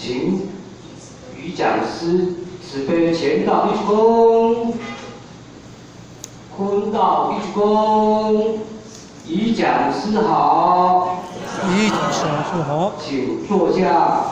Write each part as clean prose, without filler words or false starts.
请于讲师慈悲前到一鞠躬，坤到一鞠躬。于讲师好，于讲师好，请坐下。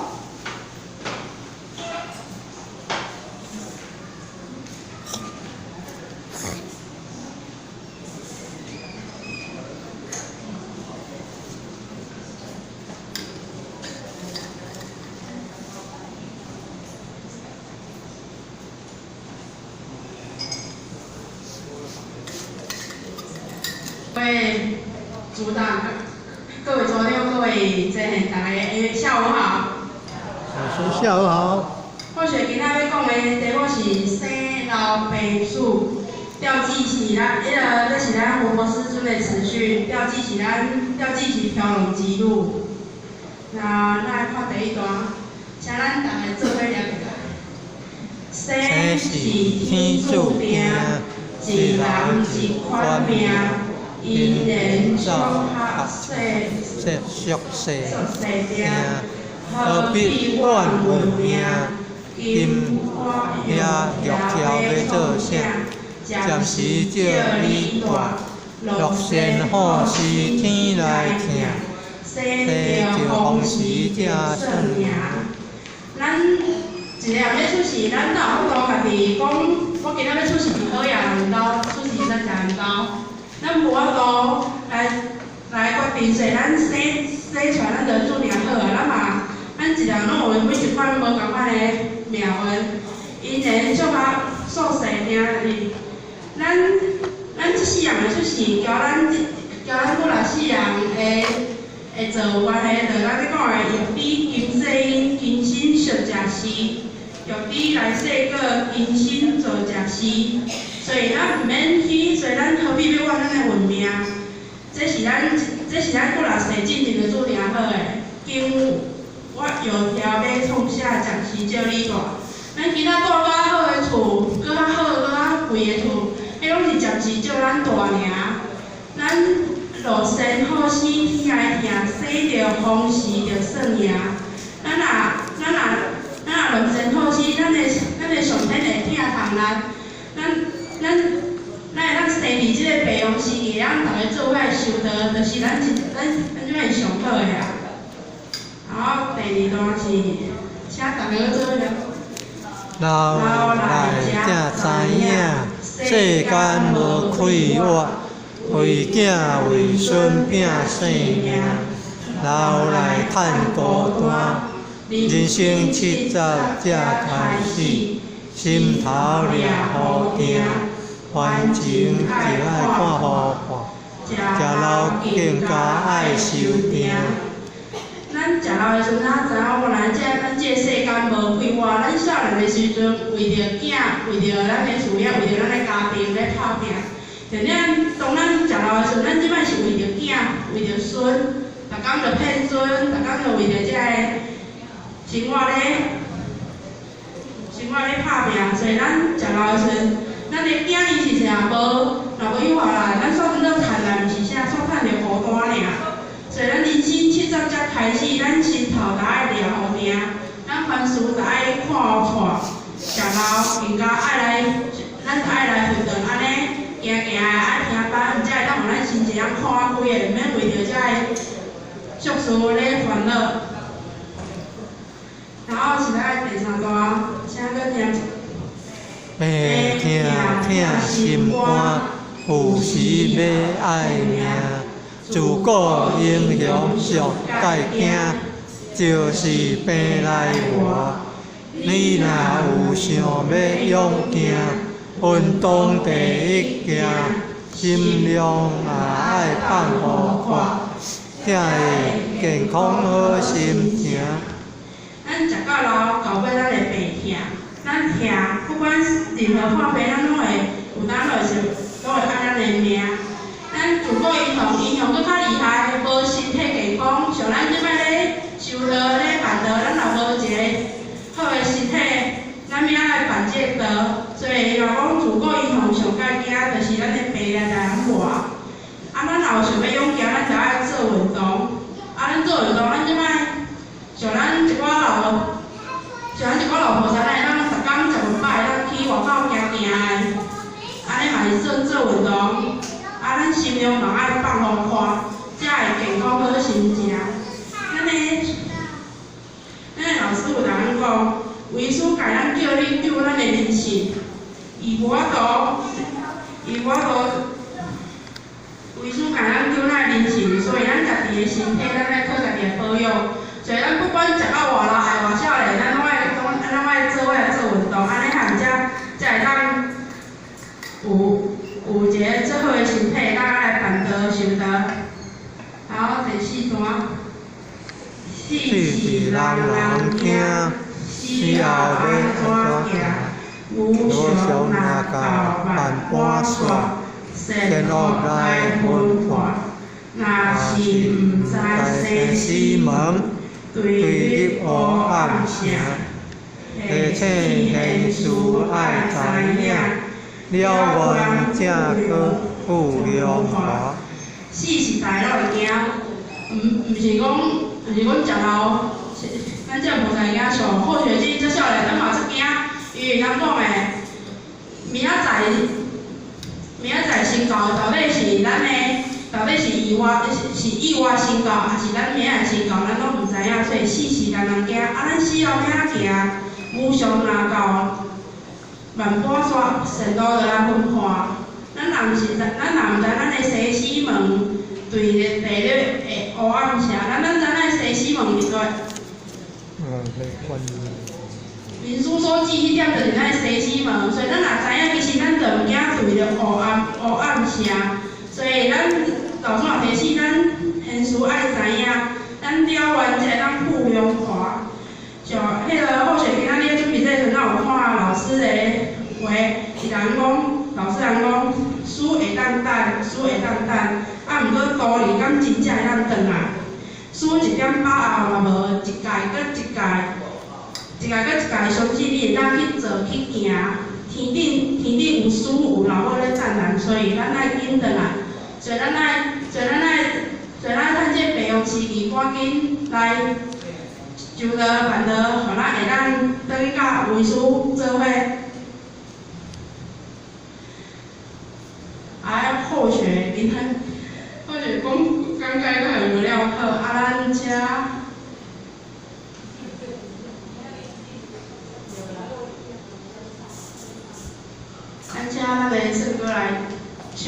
各位组长、各位桌友、各位在现大家下午好。老师下午好。或许今仔要讲的题目是生老病死，调剂是这是咱活佛师尊的词序，调剂是条龙之路。那咱来看第一段，请咱大家做伙念一下。生是天注定，一人一款命。因缘巧合宿世定，何必怨恨命？今也玉条要做啥？暂时借你大，乐善好施天来听，生着风时正算命。咱一个要出世，咱哪有法度家己讲，我今仔要出世好夜人刀，出世在人刀。咱无法度来决定说，咱生出来咱就注定好啊，咱一人拢有每一款无共款的命运，因缘巧合宿世定哩。咱即世人的出世，交咱本来世人会做关系，就咱咧讲的欲比今世因，今生续食时，欲比来世果，今生做食时。所以咱毋免去，所以咱何必要怨咱的运命？这是咱过来世进前就注定好的。今我有条要创啥，暂时借你大。咱今仔住较好的厝，搁较好、搁较贵的厝，迄拢是暂时借咱大尔。咱乐善好施天来听，生着风时着算命。咱若乐善好施，咱的上天会疼痛咱。咱会当生伫即个培养时期，咱大家做伙修道，就是咱即摆上好的啊。然后第二段是，请大家做伙。老来才知影，世间无快活，为囝为孙拼性命。老来叹孤单，人生七十才开始，心头掠好定。凡情就爱看好看，食老更加爱修定。咱食老的时阵，咱知影原来咱这世间无快活。咱少年的时阵，为着囝，为着咱的事业，为着咱的家庭咧打拼。就当咱食老的时阵，咱即摆是为着囝，为着孙，逐工着骗孙，逐工着为着这个生活咧打拼。所以咱食老的时阵，咱的囝伊是啥无？若无有法啦，咱煞算做趁来，毋是啥，煞趁着孤单尔。所以咱人生70才开始，咱心头才爱掠好定，咱凡事才爱看破，食老更加爱来，咱才爱来运动安尼，行行的爱听班，才会当互咱心情看开的，毋免为着这个俗事咧烦恼。然后是咱第三段，请搁听。会疼心肝，有时要爱命。自古英雄惜介囝，就是病来活。你若有想要勇行，运动第一件，心量也爱放互看，才会健康好心情。咱食到老，到尾咱会病疼。咱疼，不管任何破病，咱拢会有当落是，拢会爱咱的命。咱自古英雄搁较厉害，无身体健康，像咱即摆咧修道咧办道，咱若无一个好的身体，咱免来办这个道。所以若讲自古英雄上介惊，就是咱的病来咱活。啊，咱若有想要勇行，咱就爱做运动。啊，咱做运动，咱即摆像咱一寡身体，咱爱靠家己的保养。所以咱不管食到偌老爱偌少年，咱拢爱做伙来做运动，安尼含才会当有一个最好的身体，咱来办道修道。好，第4段。世事人人惊，死后要安怎行？无常若到万般煞，善恶来分化。若是毋知生死门，对入黑暗城。下切现事爱知影，了缘才可富荣华。死是大家会惊，毋是讲食老，咱这无在惊上，或许是这少年咱嘛出惊，因为人讲的明仔载身高到底是咱的，到底是意外身高，还是咱明仔身高，咱拢毋知影，所以死是人人惊，咱死后要怎行？无常若到万般煞，善恶就来分化。咱若毋知咱的生死门对地狱的黑暗城，咱知咱生死门面对。民书所记迄点就是咱的生死门，所以咱若知影，其实咱就毋惊对着黑暗城。所以咱就算提醒咱现事爱知影，咱了缘才当富荣华。像迄个或许今仔日准备这阵，咱有看老师的话，是人讲，老师人讲，书会当等，啊，毋过道理敢真正会当转来。书1点把握嘛无，一届搁一届，相信你会当去做去行。天顶有书有老伙咧赞咱，所以咱爱紧转来，所以咱爱趁这培养时期，赶紧来就道办道，互咱会当转去甲为师做伙。后学今天，或许讲解阁会无了课，咱遮。咱的圣歌来唱。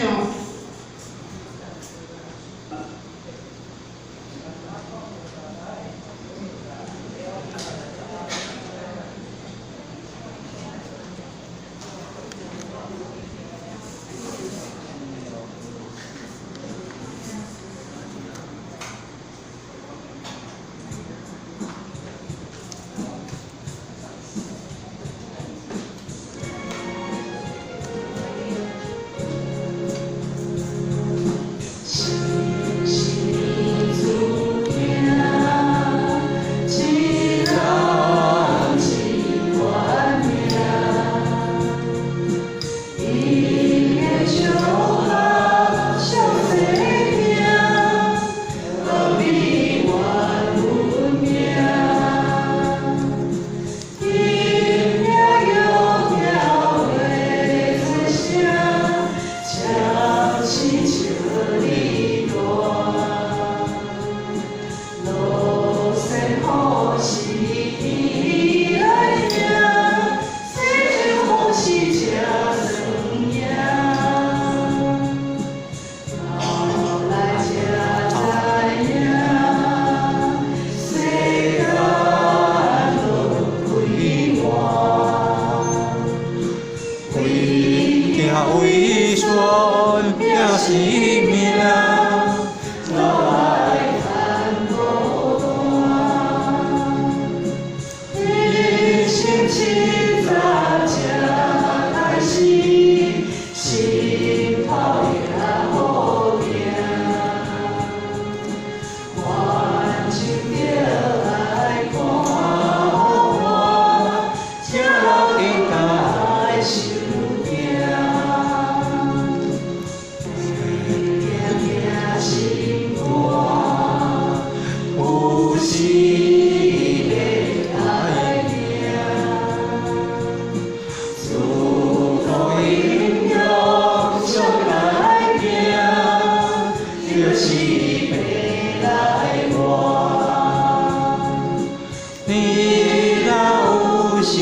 你若有想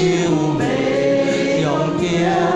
要用行。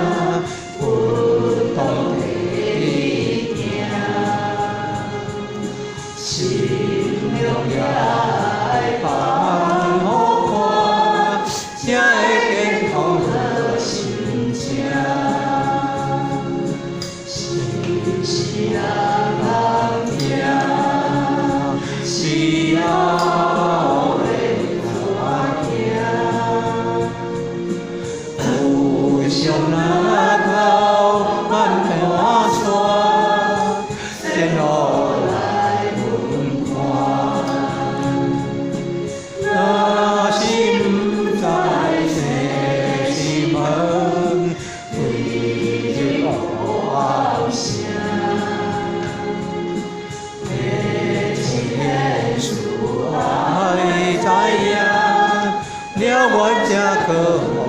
万家可